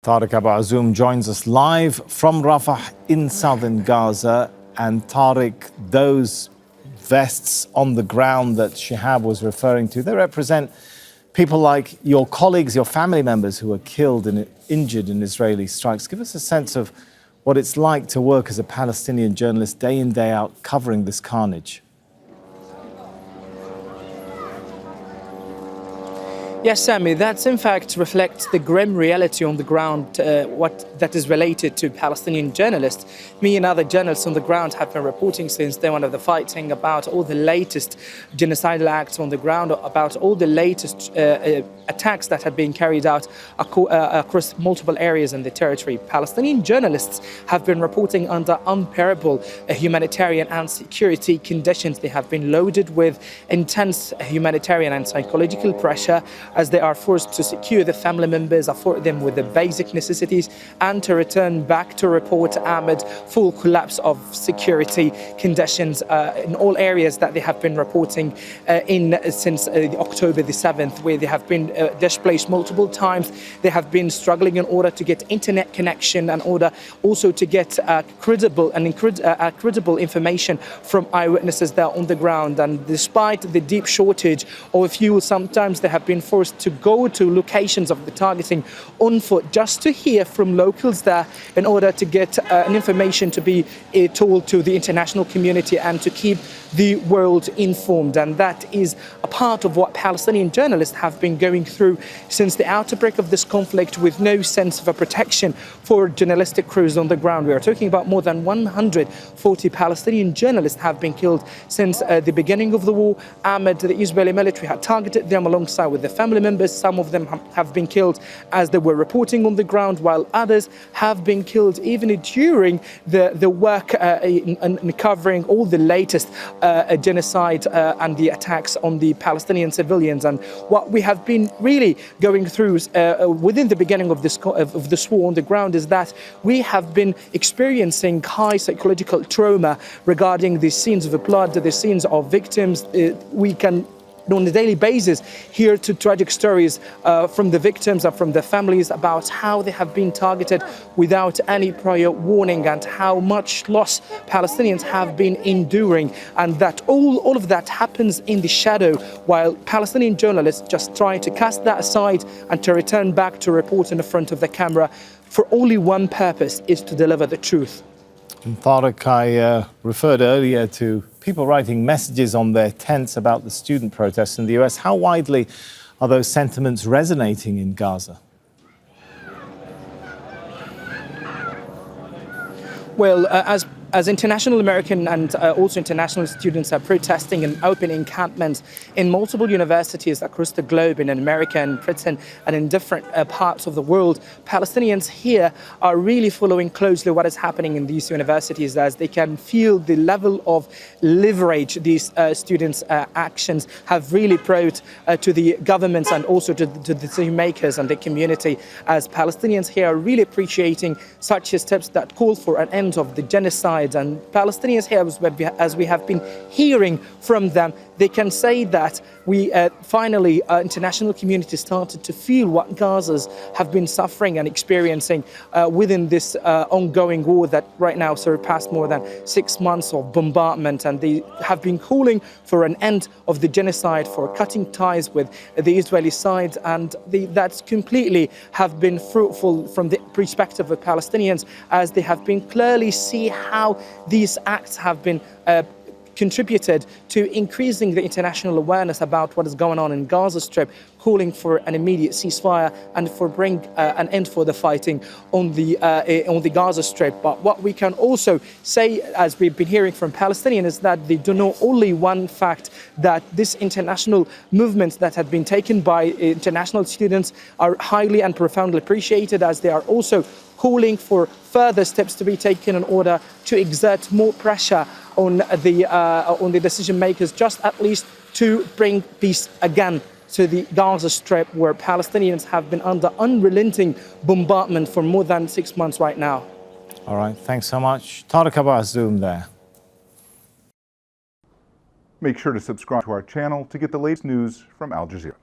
Tareq Azzoum joins us live from Rafah in southern Gaza. And Tareq, those vests on the ground that Shihab was referring to, they represent people like your colleagues, your family members who were killed and injured in Israeli strikes. Give us a sense of what it's like to work as a Palestinian journalist day in, day out, covering this carnage. Yes, Sammy, that in fact reflects the grim reality on the ground, what that is related to Palestinian journalists. Me and other journalists on the ground have been reporting since day one of the fighting about all the latest genocidal acts on the ground, about all the latest attacks that have been carried out across multiple areas in the territory. Palestinian journalists have been reporting under unbearable humanitarian and security conditions. They have been loaded with intense humanitarian and psychological pressure as they are forced to secure the family members, afford them with the basic necessities, and to return back to report amid full collapse of security conditions in all areas that they have been reporting since October the 7th, where they have been displaced multiple times. They have been struggling in order to get internet connection, in order also to get credible information from eyewitnesses there on the ground. And despite the deep shortage of fuel, sometimes they have been forced to go to locations of the targeting on foot just to hear from locals there in order to get an information to be told to the international community and to keep the world informed. And that is a part of what Palestinian journalists have been going through since the outbreak of this conflict, with no sense of a protection for journalistic crews on the ground. We are talking about more than 140 Palestinian journalists have been killed since the beginning of the war. Amid the Israeli military had targeted them alongside with the family members. Some of them have been killed as they were reporting on the ground, while others have been killed even during the work in covering all the latest genocide and the attacks on the Palestinian civilians. And what we have been really going through within the beginning of this war on the ground is that we have been experiencing high psychological trauma regarding the scenes of blood, the scenes of victims. We can on a daily basis hear to tragic stories from the victims and from their families about how they have been targeted without any prior warning, and how much loss Palestinians have been enduring, and that all of that happens in the shadow, while Palestinian journalists just try to cast that aside and to return back to report in the front of the camera for only one purpose: is to deliver the truth. And Tareq, I referred earlier to people writing messages on their tents about the student protests in the US. How widely are those sentiments resonating in Gaza? Well, as international American and also international students are protesting in open encampments in multiple universities across the globe, in America and Britain and in different parts of the world, Palestinians here are really following closely what is happening in these universities, as they can feel the level of leverage these students' actions have really brought to the governments and also to the decision makers and the community, as Palestinians here are really appreciating such steps that call for an end of the genocide. And Palestinians here, as we have been hearing from them, they can say that we finally, international community started to feel what Gazans have been suffering and experiencing within this ongoing war that right now surpassed more than 6 months of bombardment. And they have been calling for an end of the genocide, for cutting ties with the Israeli side, and that's completely have been fruitful from the perspective of Palestinians, as they have been clearly see how these acts have been contributed to increasing the international awareness about what is going on in Gaza Strip, calling for an immediate ceasefire and for bring an end for the fighting on the Gaza Strip. But what we can also say, as we've been hearing from Palestinians, is that they do know only one fact: that this international movement that had been taken by international students are highly and profoundly appreciated, as they are also calling for further steps to be taken in order to exert more pressure on the decision makers, just at least to bring peace again to the Gaza Strip, where Palestinians have been under unrelenting bombardment for more than 6 months right now. All right, thanks so much. Tareq Azzoum there. Make sure to subscribe to our channel to get the latest news from Al Jazeera.